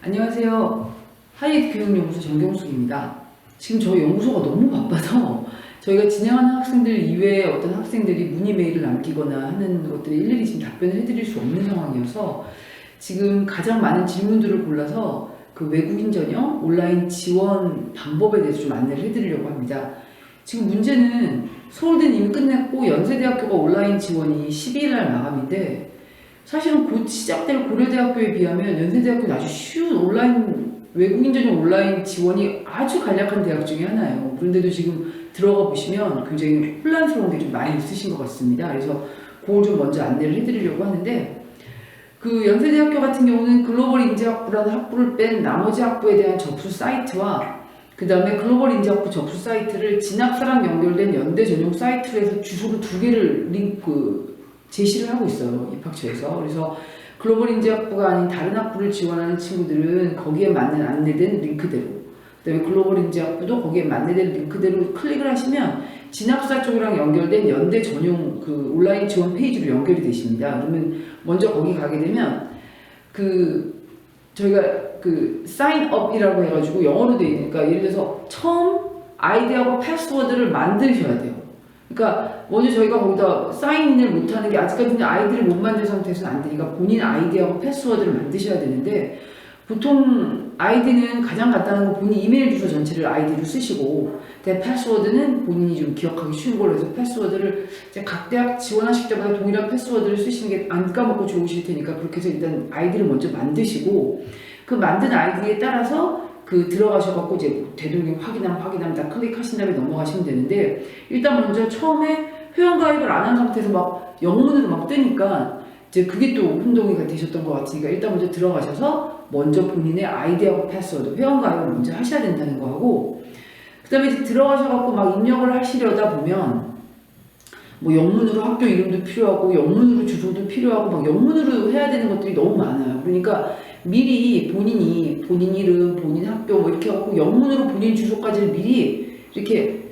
안녕하세요. 하이에이트 교육연구소 정경숙입니다. 지금 저희 연구소가 너무 바빠서 저희가 진행하는 학생들 이외에 어떤 학생들이 문의 메일을 남기거나 하는 것들이 일일이 지금 답변을 해드릴 수 없는 상황이어서 지금 가장 많은 질문들을 골라서 그 외국인 전형 온라인 지원 방법에 대해서 좀 안내를 해드리려고 합니다. 지금 문제는 서울대는 이미 끝냈고 연세대학교가 온라인 지원이 12일 날 마감인데 사실은 곧 시작될 고려대학교에 비하면 연세대학교는 아주 쉬운 온라인 외국인 전형 온라인 지원이 아주 간략한 대학 중에 하나예요. 그런데도 지금 들어가 보시면 굉장히 혼란스러운 게 좀 많이 있으신 것 같습니다. 그래서 그걸 좀 먼저 안내를 해드리려고 하는데 그 연세대학교 같은 경우는 글로벌 인재학부라는 학부를 뺀 나머지 학부에 대한 접수 사이트와 그 다음에 글로벌 인재학부 접수 사이트를 진학사랑 연결된 연대 전용 사이트로 해서 주소를 두 개를 제시를 하고 있어요. 입학처에서. 그래서 글로벌 인재학부가 아닌 다른 학부를 지원하는 친구들은 거기에 맞는 안내된 링크대로, 그 다음에 글로벌 인재학부도 거기에 맞는 링크대로 클릭을 하시면 진학사 쪽이랑 연결된 연대 전용 그 온라인 지원 페이지로 연결이 되십니다. 그러면 먼저 거기 가게 되면 저희가 사인업이라고 해가지고 영어로 되어 있으니까 예를 들어서 처음 아이디하고 패스워드를 만드셔야 돼요. 그러니까 먼저 저희가 거기다 사인인을 못하는 게 아직까지는 아이디를 못 만든 상태에서는 안 되니까 본인 아이디하고 패스워드를 만드셔야 되는데 보통 아이디는 가장 간단한 거 본인 이메일 주소 전체를 아이디로 쓰시고 패스워드는 본인이 좀 기억하기 쉬운 걸로 해서 패스워드를 이제 각 대학 지원하실 때마다 동일한 패스워드를 쓰시는 게 안 까먹고 좋으실 테니까 그렇게 해서 일단 아이디를 먼저 만드시고 그 만든 아이디에 따라서 들어가셔갖고 이제 되도록이면 확인함 다 클릭하신 다음에 넘어가시면 되는데 일단 먼저 처음에 회원가입을 안 한 상태에서 막 영문으로 막 뜨니까 이제 그게 또 혼동이 되셨던 것 같으니까 일단 먼저 들어가셔서 먼저 본인의 아이디하고 패스워드 회원가입을 먼저 하셔야 된다는 거 하고 그 다음에 이제 들어가셔갖고 막 입력을 하시려다 보면 뭐 영문으로 학교 이름도 필요하고 영문으로 주소도 필요하고 막 영문으로 해야 되는 것들이 너무 많아요. 그러니까 미리 본인 이름, 본인 학교 뭐 이렇게 해갖고 영문으로 본인 주소까지를 미리 이렇게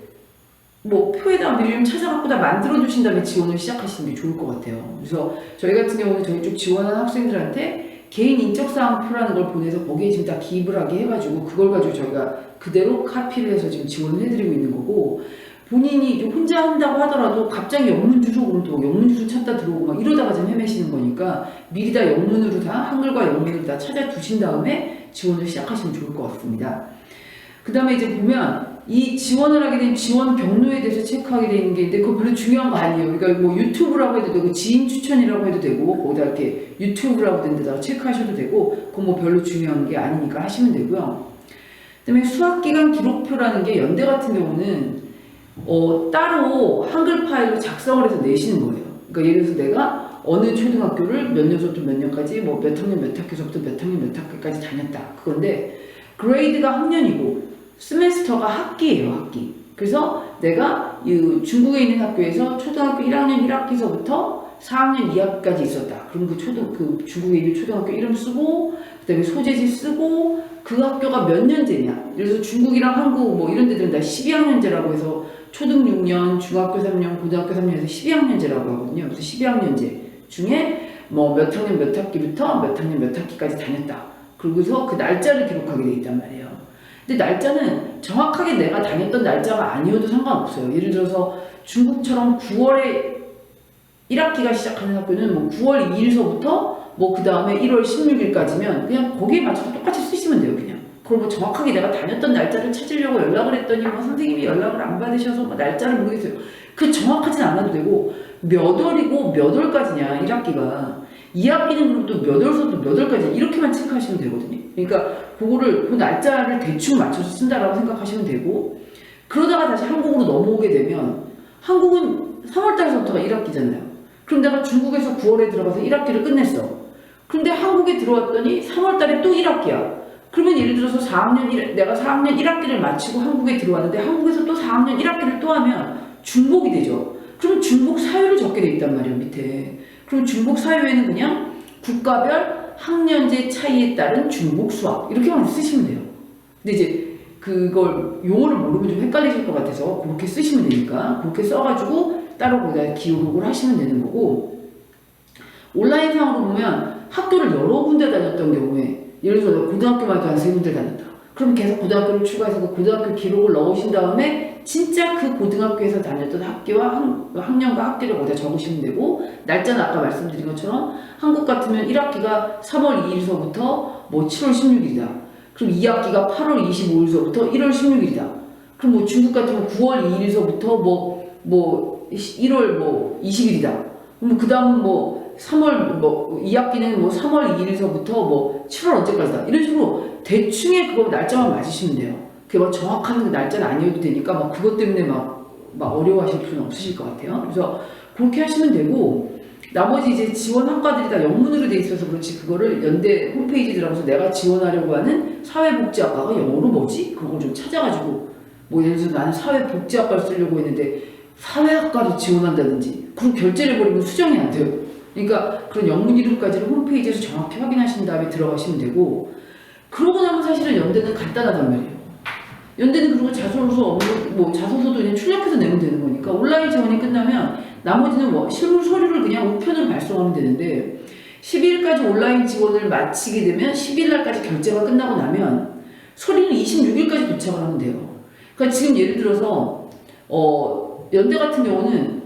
뭐 표에다가 미리 좀 찾아갖고 다 만들어 두신 다음에 지원을 시작하시는 게 좋을 것 같아요. 그래서 저희 같은 경우는 저희 쪽 지원하는 학생들한테 개인 인적사항표라는 걸 보내서 거기에 지금 다 기입을 하게 해가지고 그걸 가지고 저희가 그대로 카피를 해서 지금 지원을 해드리고 있는 거고 본인이 혼자 한다고 하더라도 갑자기 영문 주소 그럼 또 영문 주소 찾다 들어오고 막 이러다가 좀 헤매시는 거니까 미리 다 영문으로 다 한글과 영문으로 다 찾아 두신 다음에 지원을 시작하시면 좋을 것 같습니다. 그 다음에 이제 보면 이 지원을 하게 된 지원 경로에 대해서 체크하게 되는 게 있는데 그거 별로 중요한 거 아니에요. 그러니까 뭐 유튜브라고 해도 되고 지인 추천이라고 해도 되고 거기다 이렇게 유튜브라고 된 데다가 체크하셔도 되고 그건 뭐 별로 중요한 게 아니니까 하시면 되고요. 그 다음에 수학기간 기록표라는 게 연대 같은 경우는 따로 한글 파일로 작성을 해서 내시는 거예요. 그러니까 예를 들어서 내가 어느 초등학교를 몇 년서부터 몇 년까지 뭐 몇 학년 몇 학기서부터 몇 학년 몇 학기까지 다녔다. 그건데 그레이드가 학년이고 세메스터가 학기예요. 학기. 그래서 내가 이 중국에 있는 학교에서 초등학교 1학년 1학기서부터 4학년 2학기까지 있었다. 그럼 그 중국에 있는 초등학교 이름 쓰고 그다음에 소재지 쓰고 그 학교가 몇 년제냐. 그래서 중국이랑 한국 뭐 이런 데들은 다 12학년제라고 해서 초등 6년, 중학교 3년, 고등학교 3년에서 12학년제라고 하거든요. 그래서 12학년제 중에 뭐 몇 학년 몇 학기부터 몇 학년 몇 학기까지 다녔다. 그러고서 그 날짜를 기록하게 돼 있단 말이에요. 근데 날짜는 정확하게 내가 다녔던 날짜가 아니어도 상관없어요. 예를 들어서 중국처럼 9월에 1학기가 시작하는 학교는 뭐 9월 2일서부터 뭐 그 다음에 1월 16일까지면 그냥 거기에 맞춰서 똑같이 쓰시면 돼요. 그냥. 그럼 뭐 정확하게 내가 다녔던 날짜를 찾으려고 연락을 했더니 뭐 선생님이 연락을 안 받으셔서 뭐 날짜를 모르겠어요. 그 정확하진 않아도 되고 몇 월이고 몇 월까지냐 1학기가 2학기는 그럼 또 몇 월서부터 몇 월까지 이렇게만 체크하시면 되거든요. 그러니까 그거를 그 날짜를 대충 맞춰서 쓴다라고 생각하시면 되고 그러다가 다시 한국으로 넘어오게 되면 한국은 3월달서부터가 1학기잖아요. 그럼 내가 중국에서 9월에 들어가서 1학기를 끝냈어. 그런데 한국에 들어왔더니 3월달에 또 1학기야. 그러면 예를 들어서 내가 4학년 1학기를 마치고 한국에 들어왔는데 한국에서 또 4학년 1학기를 또 하면 중복이 되죠. 그럼 중복 사유를 적게 돼 있단 말이에요. 밑에. 그럼 중복 사유에는 그냥 국가별 학년제 차이에 따른 중복 수학 이렇게만 쓰시면 돼요. 근데 이제 그걸 용어를 모르면 좀 헷갈리실 것 같아서 그렇게 쓰시면 되니까 그렇게 써가지고 따로 거기다 기록을 하시면 되는 거고 온라인상으로 보면 학교를 여러 군데 다녔던 경우에 예를 들어서 고등학교만 해도 한 3군데 다녔다. 그럼 계속 고등학교를 추가해서 그 고등학교 기록을 넣으신 다음에 진짜 그 고등학교에서 다녔던 학기와 학년과 학기를 거기다 적으시면 되고, 날짜는 아까 말씀드린 것처럼 한국 같으면 1학기가 3월 2일서부터 뭐 7월 16일이다. 그럼 2학기가 8월 25일서부터 1월 16일이다. 그럼 뭐 중국 같으면 9월 2일서부터 뭐 1월 20일이다. 그럼 그 다음은 뭐 3월 2학기는 뭐 3월 2일서부터 뭐 7월 언제까지다. 이런 식으로 대충의 그거 날짜만 맞으시면 돼요. 그게 막 정확한 그 날짜는 아니어도 되니까 막 그것 때문에 막 어려워하실 필요는 없으실 것 같아요. 그래서 그렇게 하시면 되고, 나머지 이제 지원 학과들이 다 영문으로 돼 있어서 그렇지, 그거를 연대 홈페이지 들어가서 내가 지원하려고 하는 사회복지학과가 영어로 뭐지? 그런 걸 좀 찾아가지고, 뭐 예를 들어서 나는 사회복지학과를 쓰려고 했는데 사회학과를 지원한다든지, 그럼 결제를 해버리면 수정이 안 돼요. 그러니까 그런 영문 이름까지를 홈페이지에서 정확히 확인하신 다음에 들어가시면 되고, 그러고 나면 사실은 연대는 간단하단 말이에요. 연대는 그리고 자소서 자소서도 그냥 출력해서 내면 되는 거니까 온라인 지원이 끝나면 나머지는 실물 서류를 그냥 우편으로 발송하면 되는데, 12일까지 온라인 지원을 마치게 되면 12일날까지 결제가 끝나고 나면 서류는 26일까지 도착을 하면 돼요. 그러니까 지금 예를 들어서 연대 같은 경우는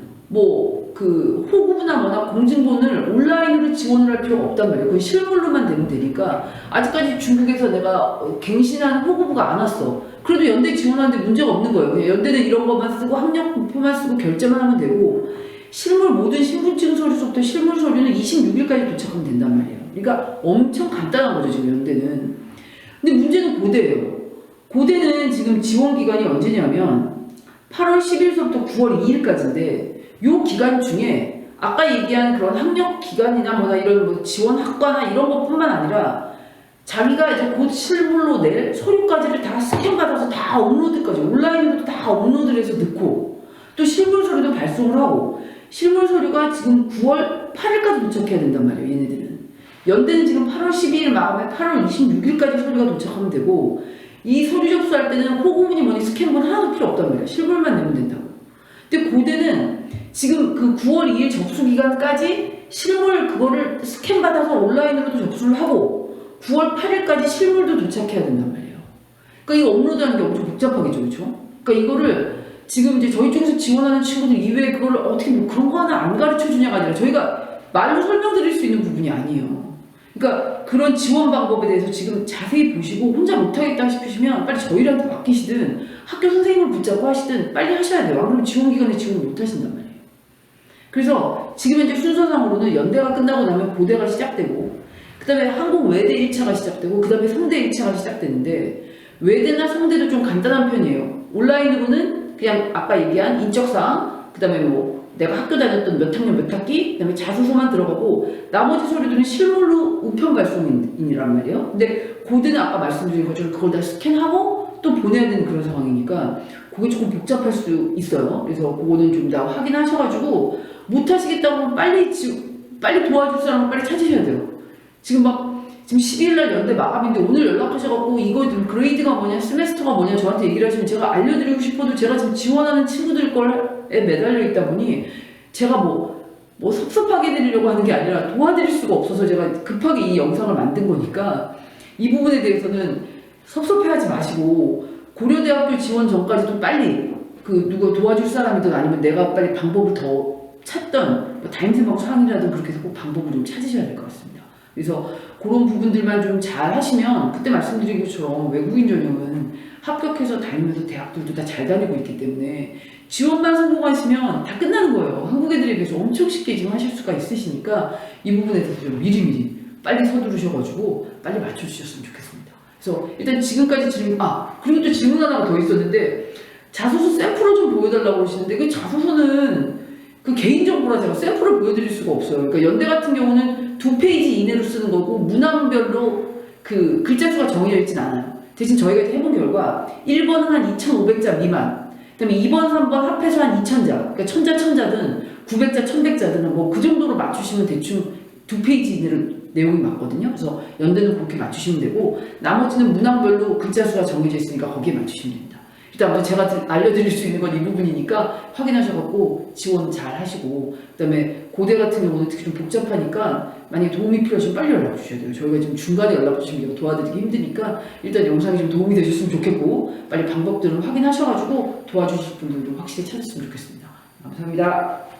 그 호구부나 뭐나 공증본을 온라인으로 지원을 할 필요가 없단 말이에요. 그건 실물로만 되면 되니까, 아직까지 중국에서 내가 갱신한 호구부가 안 왔어. 그래도 연대 지원하는데 문제가 없는 거예요. 연대는 이런 것만 쓰고 학력표만 쓰고 결제만 하면 되고, 실물 모든 신분증 서류서부터 실물 서류는 26일까지 도착하면 된단 말이에요. 그러니까 엄청 간단한 거죠, 지금 연대는. 근데 문제는 고대예요. 고대는 지금 지원 기간이 언제냐면 8월 10일서부터 9월 2일까지인데, 요 기간 중에 아까 얘기한 그런 학력 기간이나 뭐나 이런 지원 학과나 이런 것뿐만 아니라 자기가 이제 곧 실물로 낼 서류까지를 다 스캔받아서 다 업로드까지 온라인으로도 다 업로드를 해서 넣고, 또 실물 서류도 발송을 하고, 실물 서류가 지금 9월 8일까지 도착해야 된단 말이에요, 얘네들은. 연대는 지금 8월 12일 마감에 8월 26일까지 서류가 도착하면 되고, 이 서류 접수할 때는 호구문이 뭐니 스캔본 하나도 필요 없단 말이에요. 실물만 내면 된다고. 근데 고대는 지금 그 9월 2일 접수 기간까지 실물 그거를 스캔 받아서 온라인으로도 접수를 하고 9월 8일까지 실물도 도착해야 된단 말이에요. 그러니까 이거 업로드하는 게 엄청 복잡하겠죠, 그렇죠? 그러니까 이거를 지금 이제 저희 쪽에서 지원하는 친구들 이외에 그걸 어떻게 그런 거 하나 안 가르쳐 주냐가 아니라 저희가 말로 설명드릴 수 있는 부분이 아니에요. 그러니까 그런 지원 방법에 대해서 지금 자세히 보시고 혼자 못하겠다 싶으시면 빨리 저희한테 맡기시든 학교 선생님을 붙잡고 하시든 빨리 하셔야 돼요. 안 그러면 지원 기간에 지원을 못 하신단 말이에요. 그래서 지금 현재 순서상으로는 연대가 끝나고 나면 고대가 시작되고, 그 다음에 한국 외대 1차가 시작되고, 그 다음에 성대 1차가 시작되는데, 외대나 성대도 좀 간단한 편이에요. 온라인으로는 그냥 아까 얘기한 인적사항, 그 다음에 내가 학교 다녔던 몇 학년 몇 학기, 그 다음에 자소서만 들어가고 나머지 서류들은 실물로 우편 발송이란 말이에요. 근데 고대는 아까 말씀드린 것처럼 그걸 다 스캔하고 또 보내야 되는 그런 상황이니까 그게 조금 복잡할 수 있어요. 그래서 그거는 좀 다 확인하셔가지고 못하시겠다고 하면 빨리 도와줄 사람을 빨리 찾으셔야 돼요. 지금 12일날 연대 마감인데 오늘 연락하셔갖고 이거 그레이드가 뭐냐, 세메스터가 뭐냐 저한테 얘기를 하시면 제가 알려드리고 싶어도 제가 지금 지원하는 친구들 거에 매달려 있다 보니 제가 섭섭하게 해드리려고 하는 게 아니라 도와드릴 수가 없어서 제가 급하게 이 영상을 만든 거니까, 이 부분에 대해서는 섭섭해하지 마시고 고려대학교 지원 전까지도 빨리 누가 도와줄 사람이든 아니면 내가 빨리 방법을 더 찾던 다임새 상이라든 그렇게 해서 꼭 방법을 좀 찾으셔야 될 것 같습니다. 그래서 그런 부분들만 좀 잘 하시면, 그때 말씀드린 것처럼 외국인 전형은 합격해서 다니면서 대학들도 다 잘 다니고 있기 때문에 지원만 성공하시면 다 끝나는 거예요. 한국 애들에 비해서 엄청 쉽게 지금 하실 수가 있으시니까 이 부분에 대해서 좀 미리미리 빨리 서두르셔가지고 빨리 맞춰주셨으면 좋겠습니다. 그래서 일단 지금까지 그리고 또 질문 하나가 더 있었는데, 자소서 샘플을 좀 보여달라고 하시는데, 그 자소서는 그 개인정보라 제가 샘플을 보여드릴 수가 없어요. 그러니까 연대 같은 경우는 2페이지 이내로 쓰는 거고 문항별로 그 글자 수가 정해져 있진 않아요. 대신 저희가 해본 결과 1번은 한 2,500자 미만, 그 다음에 2번, 3번 합해서 한 2,000자, 그러니까 천자든 900자, 1,100자든 그 정도로 맞추시면 대충 2페이지 이내로 내용이 맞거든요. 그래서 연대는 그렇게 맞추시면 되고, 나머지는 문항별로 글자 수가 정해져 있으니까 거기에 맞추시면 됩니다. 일단 아무튼 제가 알려드릴 수 있는 건 이 부분이니까 확인하셔갖고 지원 잘 하시고, 그다음에 고대 같은 경우는 특히 좀 복잡하니까 만약에 도움이 필요하시면 빨리 연락 주셔야 돼요. 저희가 지금 중간에 연락 주시면 도와드리기 힘드니까 일단 영상이 좀 도움이 되셨으면 좋겠고, 빨리 방법들을 확인하셔가지고 도와주실 분들도 확실히 찾았으면 좋겠습니다. 감사합니다.